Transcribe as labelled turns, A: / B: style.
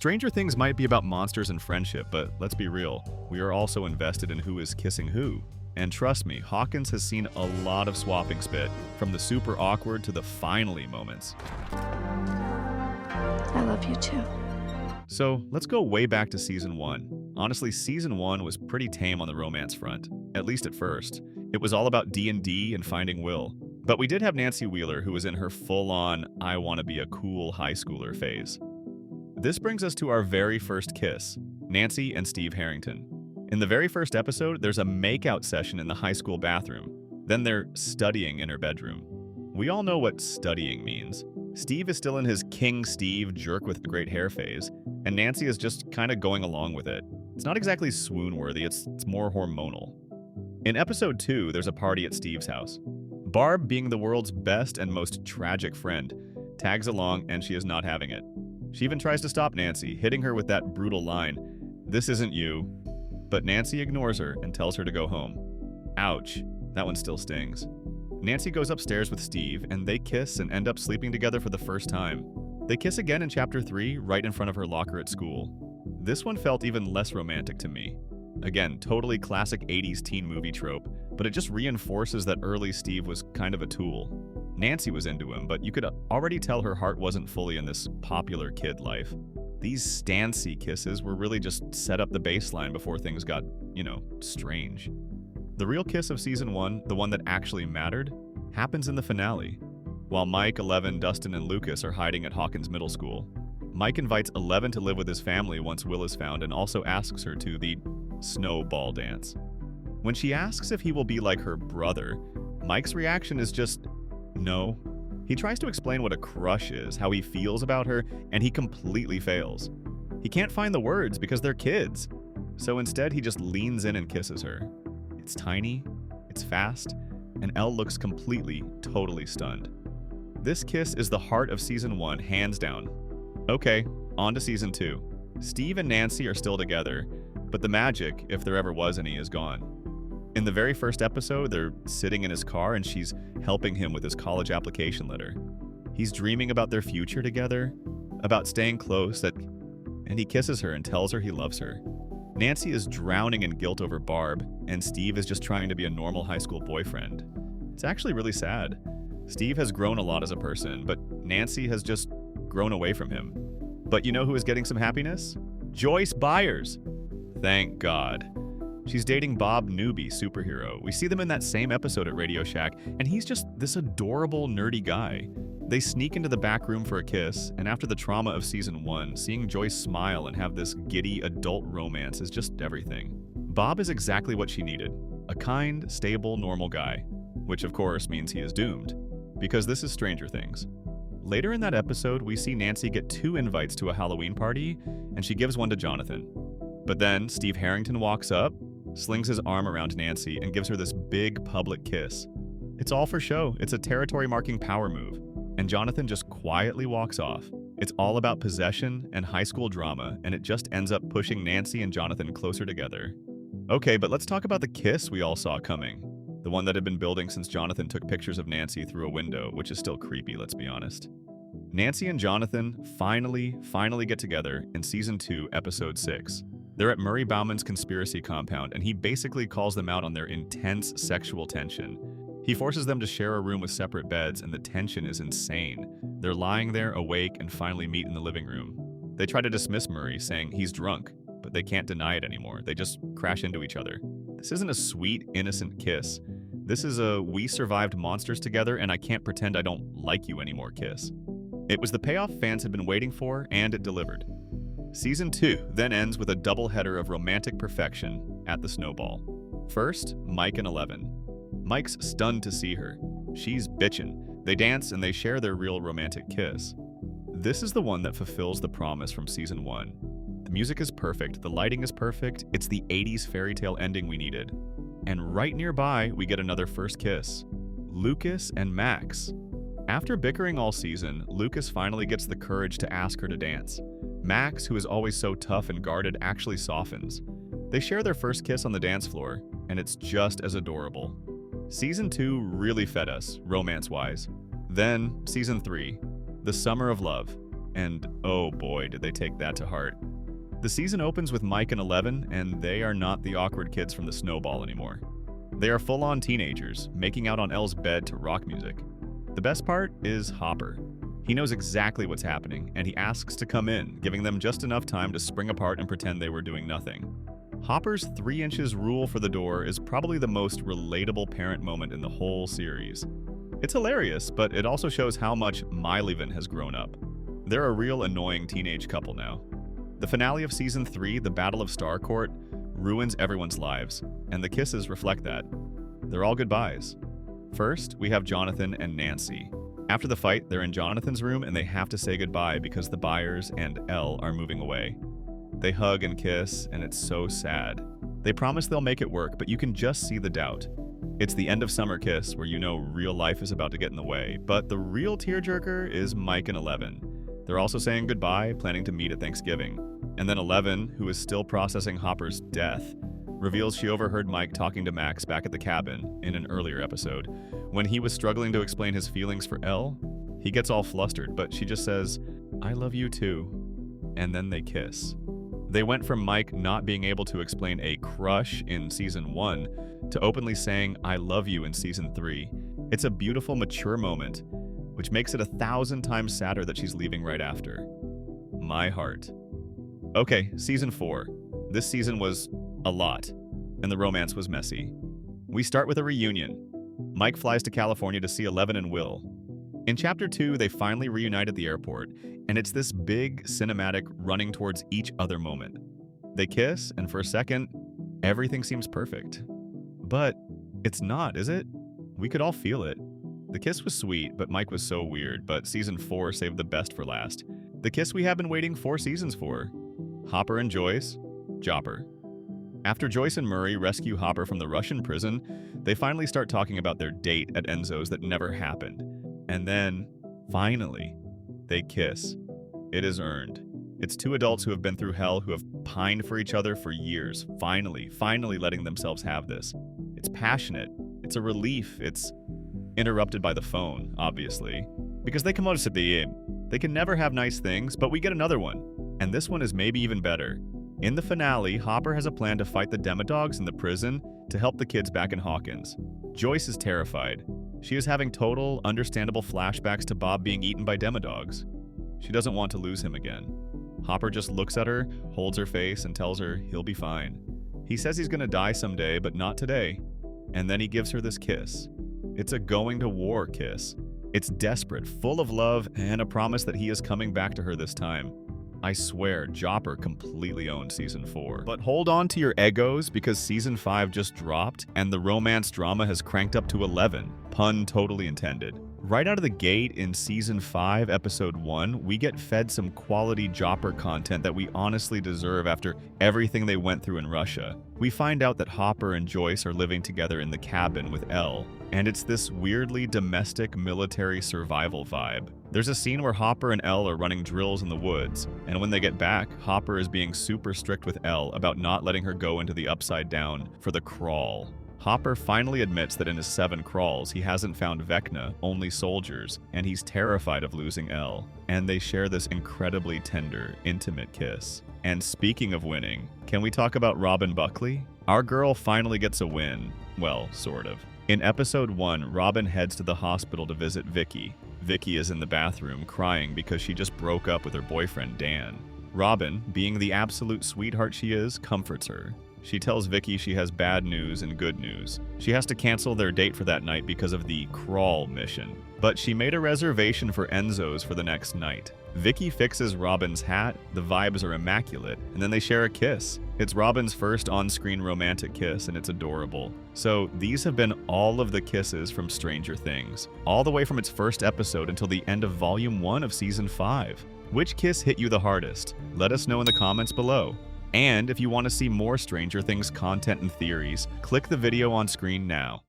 A: Stranger Things might be about monsters and friendship, but let's be real, we are also invested in who is kissing who. And trust me, Hawkins has seen a lot of swapping spit, from the super awkward to the finally moments.
B: I love you too.
A: So let's go way back to season 1. Honestly, season 1 was pretty tame on the romance front, at least at first. It was all about D&D and finding Will. But we did have Nancy Wheeler, who was in her full-on I want to be a cool high schooler phase. This brings us to our very first kiss, Nancy and Steve Harrington. In the very first episode, there's a makeout session in the high school bathroom. Then they're studying in her bedroom. We all know what studying means. Steve is still in his King Steve jerk with great hair phase, and Nancy is just kind of going along with it. It's not exactly swoon-worthy, it's more hormonal. In episode 2, there's a party at Steve's house. Barb, being the world's best and most tragic friend, tags along and she is not having it. She even tries to stop Nancy, hitting her with that brutal line, "This isn't you." But Nancy ignores her and tells her to go home. Ouch, that one still stings. Nancy goes upstairs with Steve and they kiss and end up sleeping together for the first time. They kiss again in chapter 3, right in front of her locker at school. This one felt even less romantic to me. Again, totally classic 80s teen movie trope, but it just reinforces that early Steve was kind of a tool. Nancy was into him, but you could already tell her heart wasn't fully in this popular kid life. These stancy kisses were really just set up the baseline before things got, strange. The real kiss of season 1, the one that actually mattered, happens in the finale. While Mike, Eleven, Dustin, and Lucas are hiding at Hawkins Middle School, Mike invites Eleven to live with his family once Will is found and also asks her to the snowball dance. When she asks if he will be like her brother, Mike's reaction is just, no. He tries to explain what a crush is, how he feels about her, and he completely fails. He can't find the words because they're kids. So instead, he just leans in and kisses her. It's tiny, it's fast, and Elle looks completely, totally stunned. This kiss is the heart of season 1, hands down. Okay, on to season 2. Steve and Nancy are still together, but the magic, if there ever was any, is gone. In the very first episode, they're sitting in his car and she's helping him with his college application letter. He's dreaming about their future together, about staying close, and he kisses her and tells her he loves her. Nancy is drowning in guilt over Barb, and Steve is just trying to be a normal high school boyfriend. It's actually really sad. Steve has grown a lot as a person, but Nancy has just grown away from him. But you know who is getting some happiness? Joyce Byers! Thank God. She's dating Bob Newby, superhero. We see them in that same episode at Radio Shack, and he's just this adorable, nerdy guy. They sneak into the back room for a kiss, and after the trauma of season 1, seeing Joyce smile and have this giddy adult romance is just everything. Bob is exactly what she needed. A kind, stable, normal guy. Which of course means he is doomed. Because this is Stranger Things. Later in that episode, we see Nancy get 2 invites to a Halloween party, and she gives one to Jonathan. But then Steve Harrington walks up, slings his arm around Nancy, and gives her this big public kiss. It's all for show. It's a territory-marking power move. And Jonathan just quietly walks off. It's all about possession and high school drama, and it just ends up pushing Nancy and Jonathan closer together. Okay, but let's talk about the kiss we all saw coming. The one that had been building since Jonathan took pictures of Nancy through a window, which is still creepy, let's be honest. Nancy and Jonathan finally get together in season 2, episode 6. They're at Murray Bauman's conspiracy compound, and he basically calls them out on their intense sexual tension. He forces them to share a room with separate beds, and the tension is insane. They're lying there, awake, and finally meet in the living room. They try to dismiss Murray, saying he's drunk, but they can't deny it anymore. They just crash into each other. This isn't a sweet, innocent kiss. This is a we survived monsters together and I can't pretend I don't like you anymore kiss. It was the payoff fans had been waiting for, and it delivered. Season 2 then ends with a doubleheader of romantic perfection at the Snowball. First, Mike and Eleven. Mike's stunned to see her. She's bitchin'. They dance and they share their real romantic kiss. This is the one that fulfills the promise from season 1. The music is perfect, the lighting is perfect, it's the 80s fairy tale ending we needed. And right nearby, we get another first kiss. Lucas and Max. After bickering all season, Lucas finally gets the courage to ask her to dance. Max, who is always so tough and guarded, actually softens. They share their first kiss on the dance floor, and it's just as adorable. Season 2 really fed us, romance-wise. Then, Season 3, The Summer of Love. And oh boy, did they take that to heart. The season opens with Mike and 11, and they are not the awkward kids from the Snowball anymore. They are full-on teenagers, making out on Elle's bed to rock music. The best part is Hopper. He knows exactly what's happening, and he asks to come in, giving them just enough time to spring apart and pretend they were doing nothing. Hopper's 3 inches rule for the door is probably the most relatable parent moment in the whole series. It's hilarious, but it also shows how much Mileyvan has grown up. They're a real annoying teenage couple now. The finale of Season 3, The Battle of Starcourt, ruins everyone's lives, and the kisses reflect that. They're all goodbyes. First, we have Jonathan and Nancy. After the fight, they're in Jonathan's room and they have to say goodbye because the Byers and Elle are moving away. They hug and kiss, and it's so sad. They promise they'll make it work, but you can just see the doubt. It's the end of summer kiss where you know real life is about to get in the way, but the real tearjerker is Mike and 11. They're also saying goodbye, planning to meet at Thanksgiving. And then 11, who is still processing Hopper's death, reveals she overheard Mike talking to Max back at the cabin in an earlier episode. When he was struggling to explain his feelings for Elle, he gets all flustered, but she just says, "I love you too." And then they kiss. They went from Mike not being able to explain a crush in Season 1 to openly saying, "I love you" in Season 3. It's a beautiful, mature moment, which makes it 1,000 times sadder that she's leaving right after. My heart. Okay, Season 4. This season was a lot, and the romance was messy. We start with a reunion. Mike flies to California to see 11 and Will. In Chapter 2, they finally reunite at the airport, and it's this big, cinematic, running towards each other moment. They kiss, and for a second, everything seems perfect. But it's not, is it? We could all feel it. The kiss was sweet, but Mike was so weird, but Season 4 saved the best for last. The kiss we have been waiting 4 seasons for. Hopper and Joyce, Jopper. After Joyce and Murray rescue Hopper from the Russian prison, they finally start talking about their date at Enzo's that never happened. And then, finally, they kiss. It is earned. It's 2 adults who have been through hell, who have pined for each other for years, finally letting themselves have this. It's passionate. It's a relief. It's interrupted by the phone, obviously. Because they come out of the game. They can never have nice things, but we get another one. And this one is maybe even better. In the finale, Hopper has a plan to fight the Demodogs in the prison to help the kids back in Hawkins. Joyce is terrified. She is having total, understandable flashbacks to Bob being eaten by Demodogs. She doesn't want to lose him again. Hopper just looks at her, holds her face, and tells her he'll be fine. He says he's gonna die someday, but not today. And then he gives her this kiss. It's a going to war kiss. It's desperate, full of love, and a promise that he is coming back to her this time. I swear, Jopper completely owned Season 4. But hold on to your egos because Season 5 just dropped and the romance drama has cranked up to 11. Pun totally intended. Right out of the gate in Season 5, Episode 1, we get fed some quality Jopper content that we honestly deserve after everything they went through in Russia. We find out that Hopper and Joyce are living together in the cabin with Elle, and it's this weirdly domestic military survival vibe. There's a scene where Hopper and Elle are running drills in the woods, and when they get back, Hopper is being super strict with Elle about not letting her go into the Upside Down for the crawl. Hopper finally admits that in his 7 crawls, he hasn't found Vecna, only soldiers, and he's terrified of losing Elle. And they share this incredibly tender, intimate kiss. And speaking of winning, can we talk about Robin Buckley? Our girl finally gets a win. Well, sort of. In Episode 1, Robin heads to the hospital to visit Vicky. Vicky is in the bathroom crying because she just broke up with her boyfriend, Dan. Robin, being the absolute sweetheart she is, comforts her. She tells Vicky she has bad news and good news. She has to cancel their date for that night because of the crawl mission. But she made a reservation for Enzo's for the next night. Vicky fixes Robin's hat, the vibes are immaculate, and then they share a kiss. It's Robin's first on-screen romantic kiss, and it's adorable. So these have been all of the kisses from Stranger Things, all the way from its first episode until the end of Volume 1 of Season 5. Which kiss hit you the hardest? Let us know in the comments below. And if you want to see more Stranger Things content and theories, click the video on screen now.